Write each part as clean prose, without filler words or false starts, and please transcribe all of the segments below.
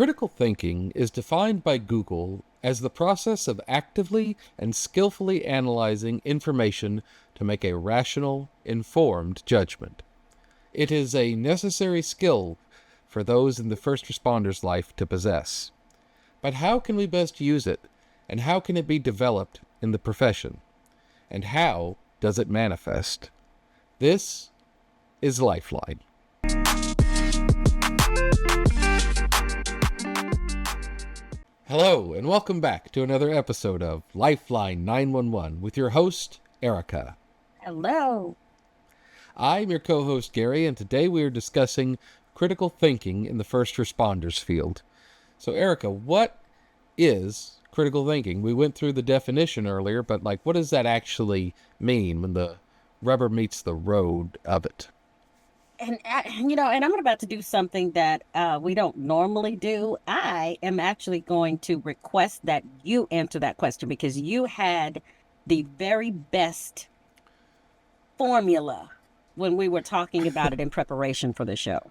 Critical thinking is defined by Google as the process of actively and skillfully analyzing information to make a rational, informed judgment. It is a necessary skill for those in the first responder's life to possess. But how can we best use it, and how can it be developed in the profession? And how does it manifest? This is Lifeline. Hello, and welcome back to another episode of Lifeline 911 with your host, Erica. Hello. I'm your co-host, Gary, and today we are discussing critical thinking in the first responders field. So, Erica, what is critical thinking? We went through the definition earlier, but what does that actually mean when the rubber meets the road of it? And I'm about to do something that we don't normally do. I am actually going to request that you answer that question because you had the very best formula when we were talking about it in preparation for the show.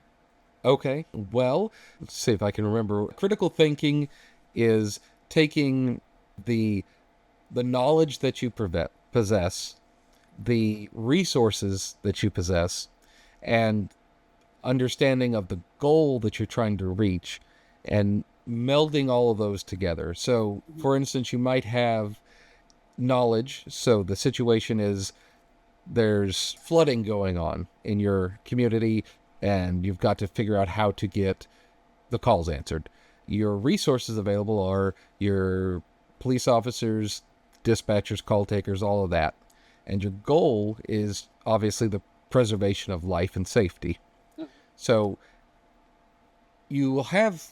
Okay, well, let's see if I can remember. Critical thinking is taking the knowledge that you possess, the resources that you possess, and understanding of the goal that you're trying to reach, and melding all of those together. So, for instance, you might have knowledge. So the situation is there's flooding going on in your community, and you've got to figure out how to get the calls answered. Your resources available are your police officers, dispatchers, call takers, all of that. And your goal is obviously the preservation of life and safety. So you will have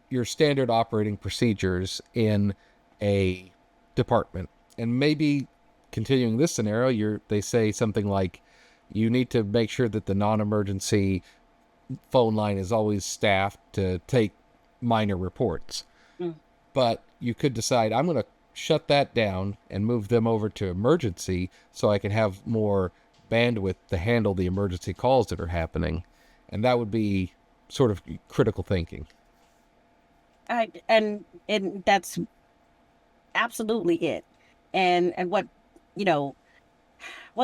your standard operating procedures in a department. And maybe continuing this scenario, they say something like, you need to make sure that the non-emergency phone line is always staffed to take minor reports. But you could decide, I'm going to shut that down and move them over to emergency so I can have more bandwidth to handle the emergency calls that are happening. And that would be sort of critical thinking. And that's absolutely it. And what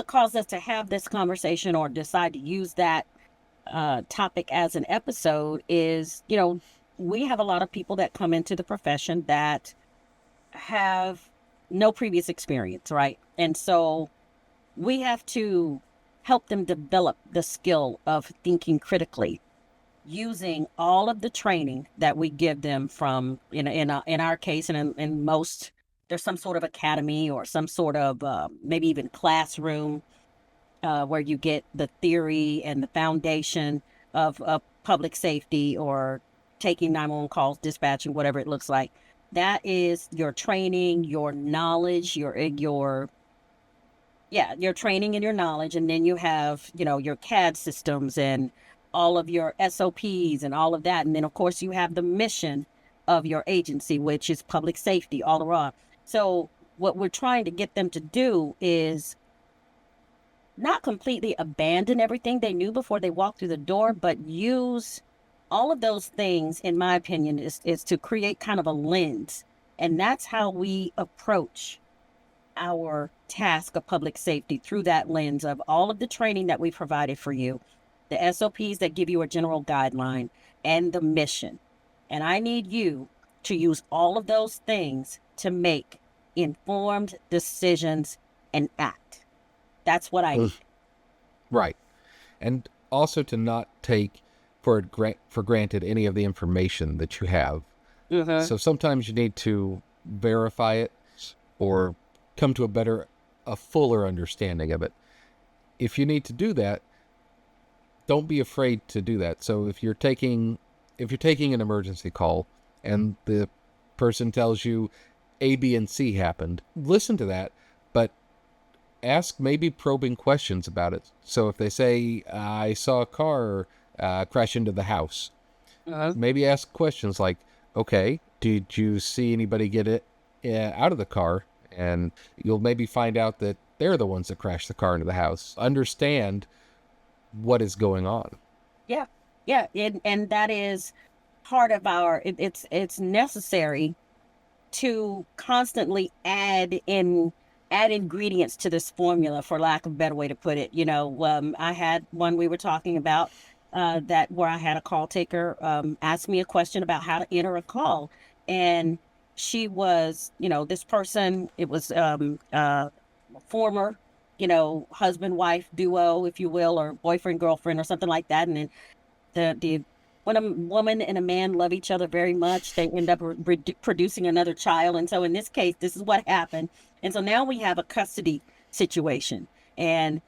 caused us to have this conversation or decide to use that topic as an episode is, we have a lot of people that come into the profession that have no previous experience, right? And so we have to help them develop the skill of thinking critically using all of the training that we give them from, in our case, and in most, there's some sort of academy or some sort of maybe even classroom where you get the theory and the foundation of public safety or taking 911 calls, dispatching, whatever it looks like. That is your training, your knowledge, your training and your knowledge. And then you have, your CAD systems and all of your SOPs and all of that. And then, of course, you have the mission of your agency, which is public safety all around. So what we're trying to get them to do is not completely abandon everything they knew before they walked through the door, but use all of those things, in my opinion, is to create kind of a lens. And that's how we approach our task of public safety, through that lens of all of the training that we provided for you, the SOPs that give you a general guideline, and the mission. And I need you to use all of those things to make informed decisions and act. That's what I need. Right. And also to not take for granted any of the information that you have. So sometimes you need to verify it or come to a fuller understanding of it. If you need to do that, don't be afraid to do that. So if you're taking an emergency call and the person tells you A, B, and C happened, listen to that, but ask maybe probing questions about it. So if they say, I saw a car crash into the house, maybe ask questions like, okay, did you see anybody get it out of the car? And you'll maybe find out that they're the ones that crashed the car into the house. Understand what is going on. Yeah. And that is part of it's necessary to constantly add ingredients to this formula, for lack of a better way to put it. I had one we were talking about, that where I had a call taker ask me a question about how to enter a call, and she was, this person, it was former, husband wife duo, if you will, or boyfriend girlfriend or something like that, and then the when a woman and a man love each other very much, they end up producing another child. And so in this case, this is what happened. And so now we have a custody situation. And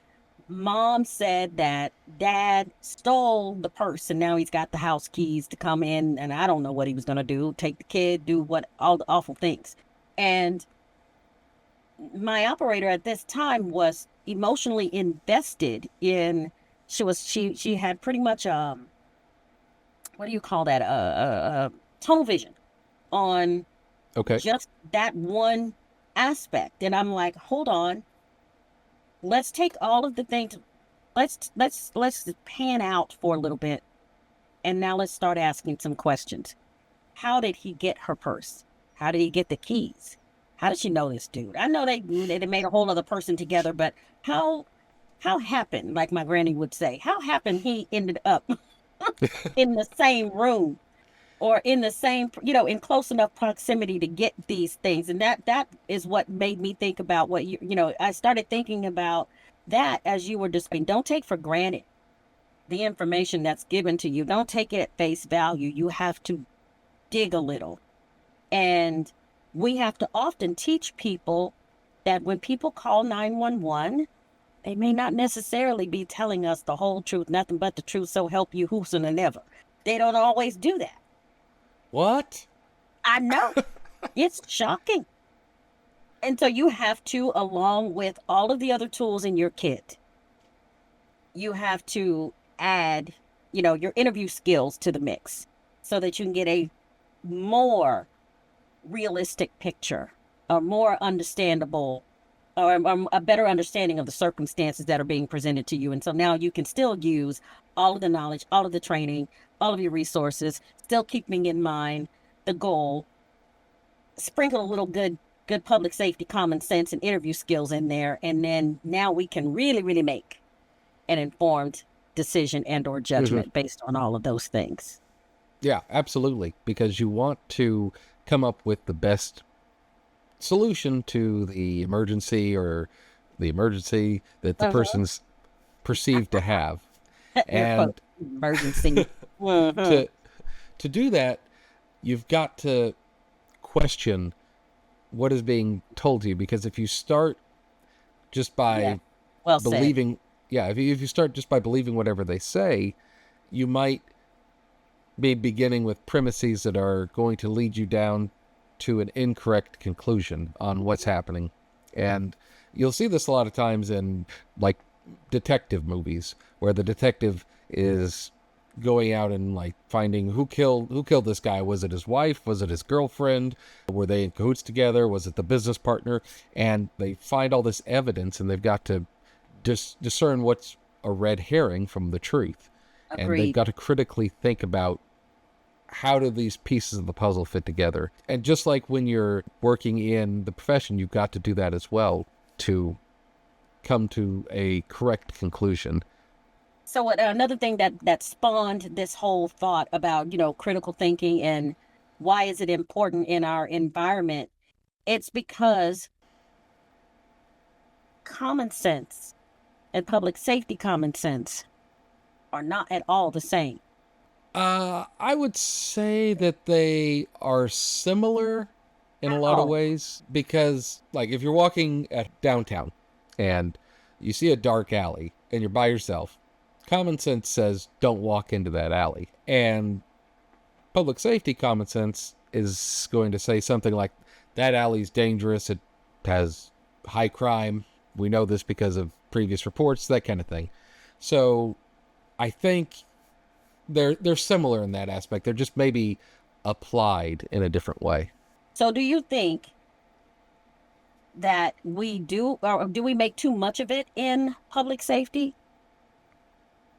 mom said that dad stole the purse, and now he's got the house keys to come in. And I don't know what he was going to do, take the kid, do what, all the awful things. And my operator at this time was emotionally invested in, she had pretty much what do you call that? Tunnel vision on Okay. just that one aspect. And I'm like, hold on, let's take all of the things, let's pan out for a little bit, and now let's start asking some questions. How did he get her purse? How did he get the keys? How did she know this dude? I know they made a whole other person together, but how happened, like my granny would say, how happened he ended up in the same room, or in the same, in close enough proximity to get these things? And that is what made me think about what I started thinking about that as you were describing. Don't take for granted the information that's given to you. Don't take it at face value. You have to dig a little. And we have to often teach people that when people call 911, they may not necessarily be telling us the whole truth, nothing but the truth, so help you whoson and ever. They don't always do that. What? I know. It's shocking. And so you have to, along with all of the other tools in your kit, you have to add, your interview skills to the mix so that you can get a more realistic picture, a more understandable, or a better understanding of the circumstances that are being presented to you. And so now you can still use all of the knowledge, all of the training, all of your resources, still keeping in mind the goal, sprinkle a little good public safety, common sense, and interview skills in there. And then now we can really, really make an informed decision and or Hmm. judgment based on all of those things. Yeah, absolutely. Because you want to come up with the best solution to the emergency, or the emergency that the Uh-huh. person's perceived to have. Air quote, And emergency. Uh-huh. to to do that, you've got to question what is being told to you, because if you start just Yeah, by well said. believing, yeah, if you start just by believing whatever they say, you might be beginning with premises that are going to lead you down to an incorrect conclusion on what's happening. And you'll see this a lot of times in, like, detective movies, where the detective is going out and, like, finding who killed this guy. Was it his wife? Was it his girlfriend? Were they in cahoots together? Was it the business partner? And they find all this evidence, and they've got to discern what's a red herring from the truth. And they've Agreed. got to critically think about, how do these pieces of the puzzle fit together? And just like when you're working in the profession, you've got to do that as well to come to a correct conclusion. So another thing that spawned this whole thought about, critical thinking and why is it important in our environment? It's because common sense and public safety common sense are not at all the same. I would say that they are similar in a lot of Oh, ways, because, like, if you're walking at downtown and you see a dark alley and you're by yourself, common sense says don't walk into that alley. And public safety common sense is going to say something like, that alley's dangerous, it has high crime, we know this because of previous reports, that kind of thing. So I think they're similar in that aspect. They're just maybe applied in a different way. so do you think that we do, or do we make too much of it in public safety,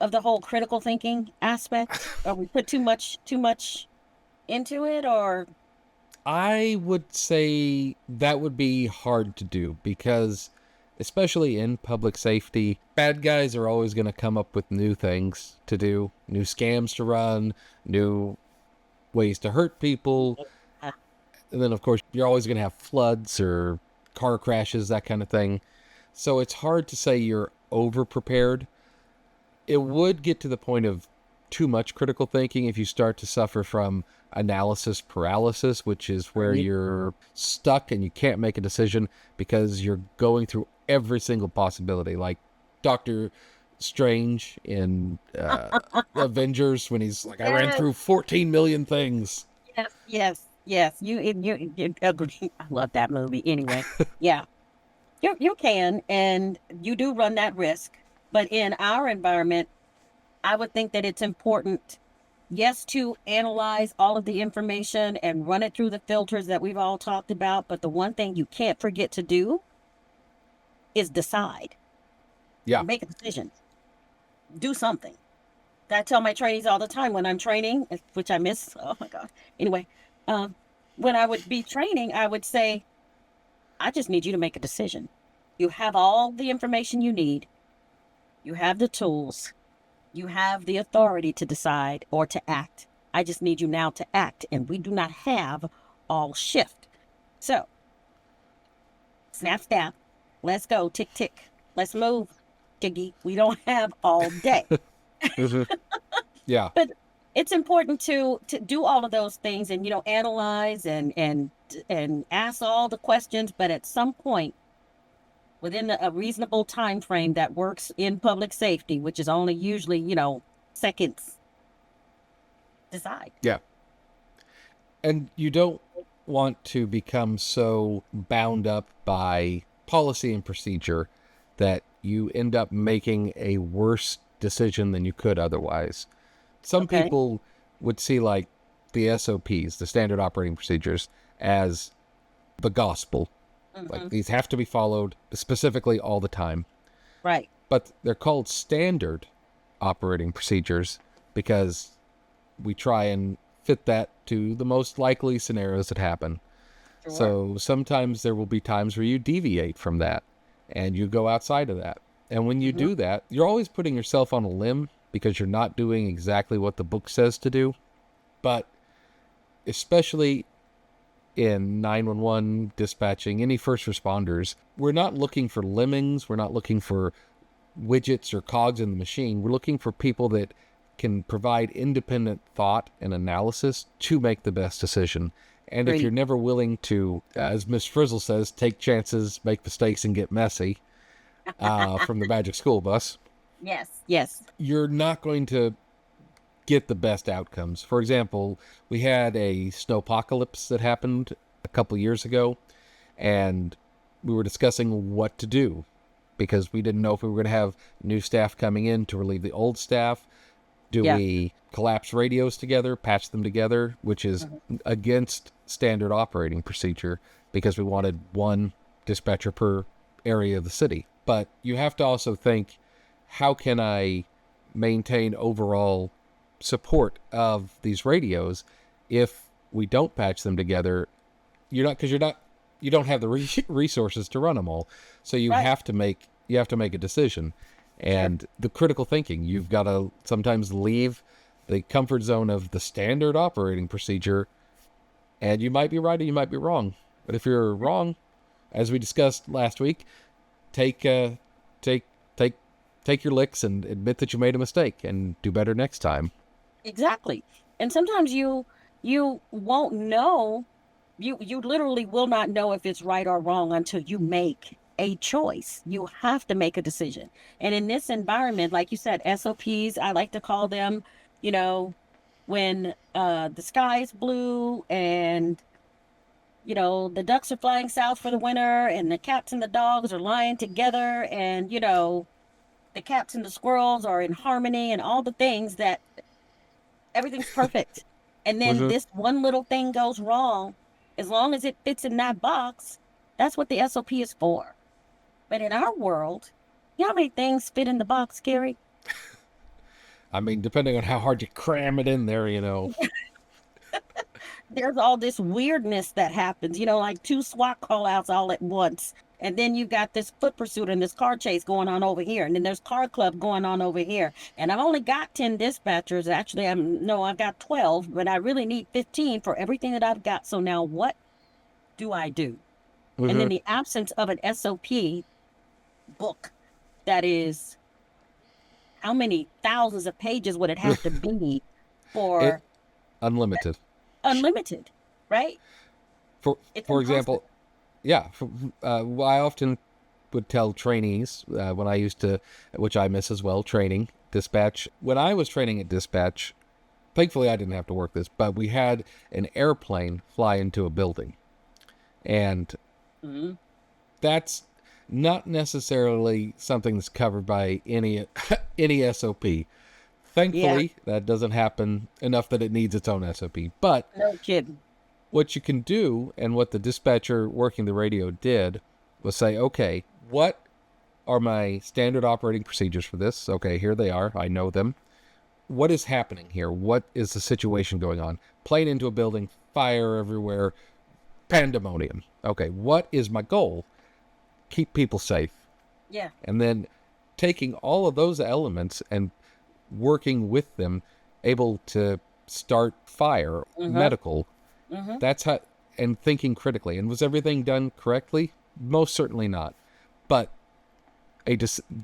of the whole critical thinking aspect? Or we put too much into it, or I would say that would be hard to do because, especially in public safety, bad guys are always going to come up with new things to do, new scams to run, new ways to hurt people. uh, And then, of course, you're always going to have floods or car crashes, that kind of thing. So it's hard to say you're over prepared. It would get to the point of too much critical thinking if you start to suffer from analysis paralysis, which is where right? you're stuck and you can't make a decision because you're going through every single possibility. Like Doctor Strange in Avengers when he's like, I ran Yes, through 14 million things. yes, yes, yes. You agree. I love that movie. Anyway, yeah, you can, and you do run that risk. But in our environment, I would think that it's important, yes, to analyze all of the information and run it through the filters that we've all talked about. But the one thing you can't forget to do is decide, Yeah. make a decision, do something. I tell my trainees all the time when I'm training, which I miss. Oh my God. Anyway, um, when I would be training, I would say, I just need you to make a decision. You have all the information you need, you have the tools, you have the authority to decide or to act. I just need you now to act, and we do not have all shift. So, snap, snap, let's go, tick, tick, let's move, Jiggy. We don't have all day. Mhm. Yeah. But it's important to do all of those things and analyze and ask all the questions, but at some point within a reasonable time frame that works in public safety, which is only usually seconds, decide. Yeah. And you don't want to become so bound up by policy and procedure that you end up making a worse decision than you could otherwise. Some Okay. people would see like the SOPs, the standard operating procedures, as the gospel. Like Hmm. these have to be followed specifically all the time. Right. But they're called standard operating procedures because we try and fit that to the most likely scenarios that happen. Sure. So sometimes there will be times where you deviate from that and you go outside of that. And when you Hmm. do that, you're always putting yourself on a limb because you're not doing exactly what the book says to do. But especially in 911 dispatching, any first responders, we're not looking for lemmings. We're not looking for widgets or cogs in the machine. We're looking for people that can provide independent thought and analysis to make the best decision. And if Great. you're never willing to, as Miss Frizzle says, take chances, make mistakes, and get messy from the Magic School Bus, Yes. Yes. you're not going to get the best outcomes. For example, we had a snowpocalypse that happened a couple years ago, and we were discussing what to do because we didn't know if we were going to have new staff coming in to relieve the old staff. Do Yeah. we collapse radios together, patch them together, which is Mhm. against standard operating procedure because we wanted one dispatcher per area of the city. But you have to also think, how can I maintain overall support of these radios if we don't patch them together? You don't have the resources to run them all. So Right. you have to make a decision. Sure. And the critical thinking, you've got to sometimes leave the comfort zone of the standard operating procedure, and you might be right or you might be wrong. But if you're wrong, as we discussed last week, take take take take your licks and admit that you made a mistake and do better next time. Exactly. And sometimes you won't know, you literally will not know if it's right or wrong until you make a choice. You have to make a decision. And in this environment, like you said, SOPs, I like to call them, you know, when the sky is blue and the ducks are flying south for the winter and the cats and the dogs are lying together and the cats and the squirrels are in harmony and all the things that everything's perfect. And then Mhm. this one little thing goes wrong. As long as it fits in that box, that's what the SOP is for. But in our world, you know how many things fit in the box, Gary? I mean, depending on how hard you cram it in there. there's all this weirdness that happens, like two SWAT call outs all at once. And then you got this foot pursuit and this car chase going on over here. And then there's car club going on over here. And I've only got 10 dispatchers. Actually, I've got 12, but I really need 15 for everything that I've got. So now what do I do? And in Mhm. the absence of an SOP book that is, how many thousands of pages would it have to be It for unlimited. unlimited, right? For It's for impossible. example, yeah. I often would tell trainees when I used to, which I miss as well, training dispatch. When I was training at dispatch, thankfully I didn't have to work this, but we had an airplane fly into a building, and Mhm. that's not necessarily something that's covered by any any SOP. Yeah, Thankfully, that doesn't happen enough that it needs its own SOP. But no kidding. what you can do, and what the dispatcher working the radio did, was say, okay, what are my standard operating procedures for this? Okay, here they are. I know them. What is happening here? What is the situation going on? Plane into a building, fire everywhere, pandemonium. Okay, what is my goal? Keep people safe. Yeah. And then taking all of those elements and working with them, able to start fire, Uh-huh. medical. Uh-huh. That's how, and thinking critically. And was everything done correctly? Most certainly not. But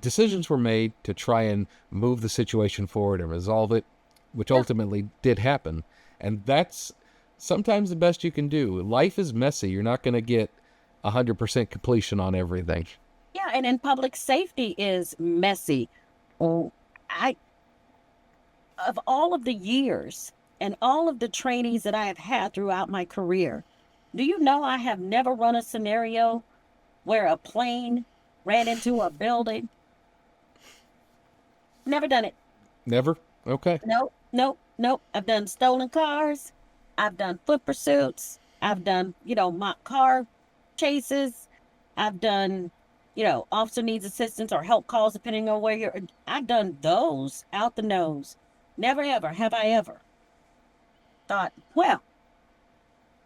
decisions were made to try and move the situation forward and resolve it, which Yeah. ultimately did happen. And that's sometimes the best you can do. Life is messy. You're not going to get 100% completion on everything. Yeah, and in public safety is messy. Oh, I of all of the years and all of the trainings that I have had throughout my career, do you know I have never run a scenario where a plane ran into a building? Never done it. Never? Okay. Nope, nope, nope. I've done stolen cars. I've done foot pursuits. I've done, mock car chases. I've done, officer needs assistance or help calls, depending on where you're. I've done those out the nose. Never ever have I ever thought, well,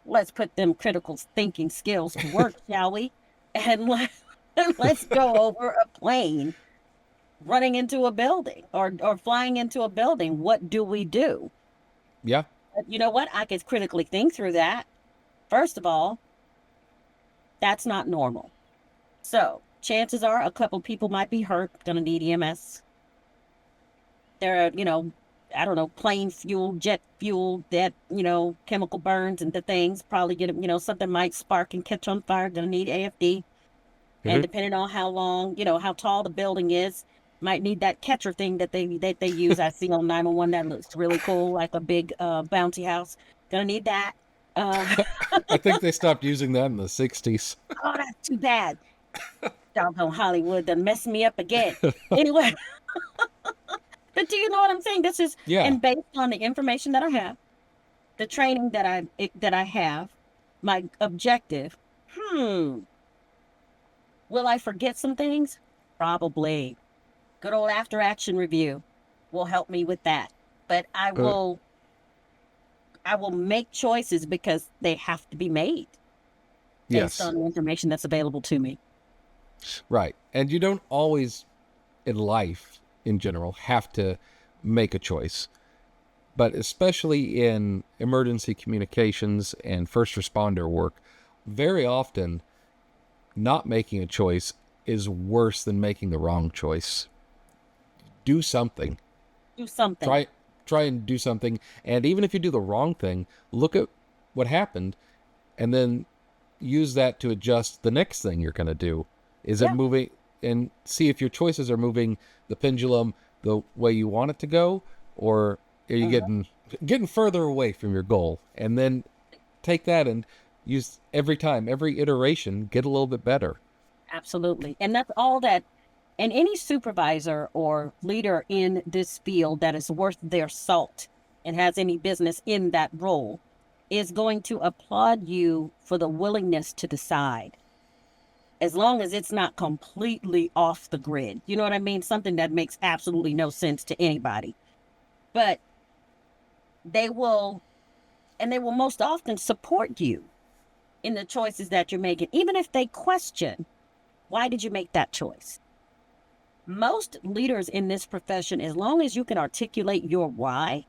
let's put them critical thinking skills to work, shall we? And let's go over a plane running into a building or flying into a building. What do we do? Yeah. But you know what? I could critically think through that. First of all, that's not normal. So chances are a couple people might be hurt, gonna need EMS. There are, I don't know, plane fuel, jet fuel, that, chemical burns and the things. Probably get, something might spark and catch on fire, gonna need AFD. And Mm-hmm. depending on how long, how tall the building is, might need that catcher thing that they use. I see on 911 that looks really cool, like a big bouncy house. Gonna need that. Uh, I think they stopped using that in the 60s. oh, that's too bad. Doggone Hollywood done messed me up again. Anyway, but do you know what I'm saying? This is, Yeah. and based on the information that I have, the training that I have, my objective. Hmm, will I forget some things? Probably. Good old after action review will help me with that. But I Uh, will I will make choices because they have to be made based yes. on the information that's available to me. Right. And you don't always, in life in general, have to make a choice. But especially in emergency communications and first responder work, very often not making a choice is worse than making the wrong choice. Do something. Do something. Try try and do something, and even if you do the wrong thing, look at what happened and then use that to adjust the next thing you're going to do. Is it Yeah. moving, and see if your choices are moving the pendulum the way you want it to go, or are you Uh-huh. getting further away from your goal? And then take that and use every time, every iteration, get a little bit better. Absolutely. And that's all that, and any supervisor or leader in this field that is worth their salt and has any business in that role is going to applaud you for the willingness to decide, as long as it's not completely off the grid. You know what I mean? Something that makes absolutely no sense to anybody. But they will And they will most often support you in the choices that you're making, even if they question, why did you make that choice? Most leaders in this profession, as long as you can articulate your why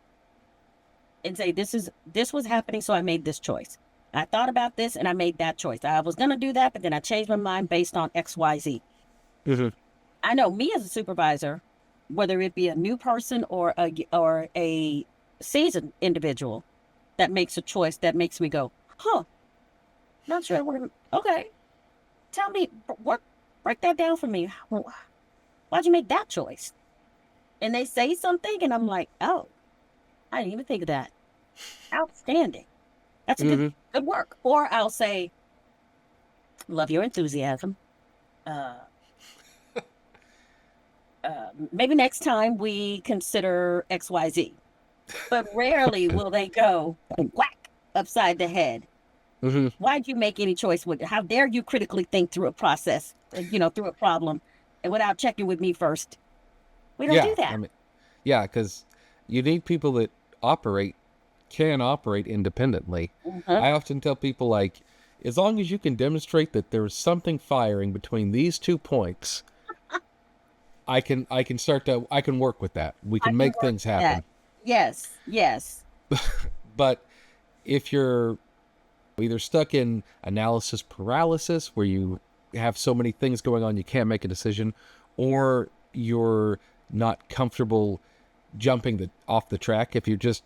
and say, this was happening, so I made this choice. I thought about this and I made that choice. I was going to do that, but then I changed my mind based on X, Y, Z. Mm-hmm. I know me as a supervisor, whether it be a new person or a seasoned individual that makes a choice that makes me go, not sure what. Okay, tell me, break that down for me. Why'd you make that choice? And they say something, and I'm like, oh, I didn't even think of that. Outstanding. That's a good work. Or I'll say, love your enthusiasm. Maybe next time we consider X, Y, Z. But rarely will they go whack upside the head. Mm-hmm. Why'd you make any choice with it? How dare you critically think through a process, through a problem, and without checking with me first? We don't do that. I mean, because you need people that can operate independently. Mm-hmm. I often tell people, like, as long as you can demonstrate that there's something firing between these 2 points, I can work with that. We can make things happen. Yes. But if you're either stuck in analysis paralysis, where you have so many things going on you can't make a decision, or you're not comfortable jumping off the track, if you're just,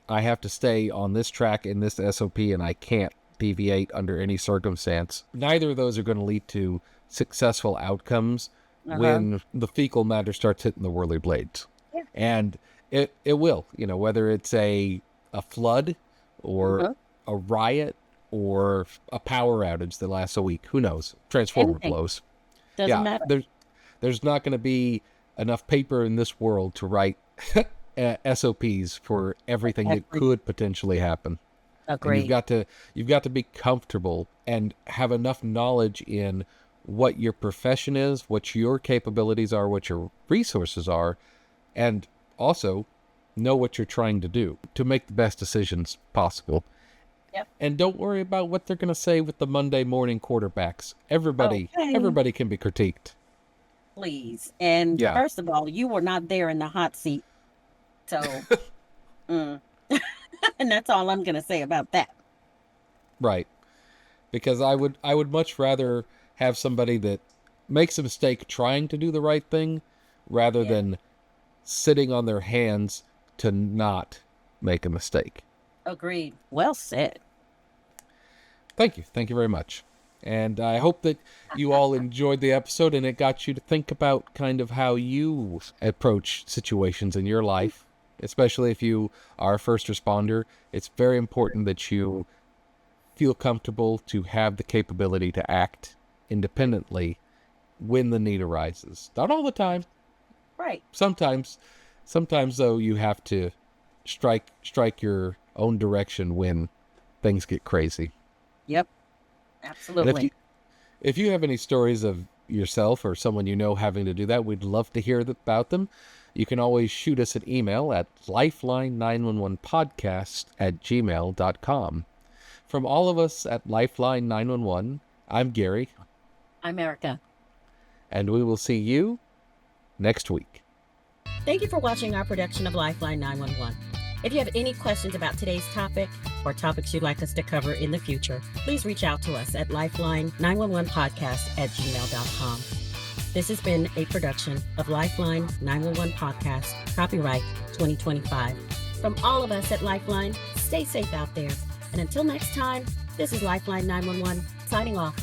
I have to stay on this track in this SOP and I can't deviate under any circumstance, neither of those are going to lead to successful outcomes when the fecal matter starts hitting the whirly blades. Yeah. And it will, whether it's a flood or a riot or a power outage that lasts a week, who knows? Transformer blows. Doesn't matter. There's not going to be enough paper in this world to write SOPs for everything that could potentially happen. Agreed. And you've got to be comfortable and have enough knowledge in what your profession is, what your capabilities are, what your resources are, and also know what you're trying to do to make the best decisions possible. Yep. And don't worry about what they're going to say with the Monday morning quarterbacks. Everybody can be critiqued. Please. And first of all, you were not there in the hot seat. So, and that's all I'm going to say about that. Right. Because I would much rather have somebody that makes a mistake trying to do the right thing rather than sitting on their hands to not make a mistake. Agreed. Well said. Thank you. Thank you very much. And I hope that you all enjoyed the episode and it got you to think about kind of how you approach situations in your life, especially if you are a first responder. It's very important that you feel comfortable to have the capability to act independently when the need arises. Not all the time. Right. Sometimes though, you have to strike your own direction when things get crazy. Yep. Absolutely. And if you have any stories of yourself or someone you know having to do that, we'd love to hear about them. You can always shoot us an email at lifeline911podcast@gmail.com. From all of us at Lifeline 911, I'm Gary. I'm Erica. And we will see you next week. Thank you for watching our production of Lifeline 911. If you have any questions about today's topic or topics you'd like us to cover in the future, please reach out to us at lifeline911podcast@gmail.com. This has been a production of Lifeline 911 Podcast, copyright 2025. From all of us at Lifeline, stay safe out there. And until next time, this is Lifeline 911 signing off.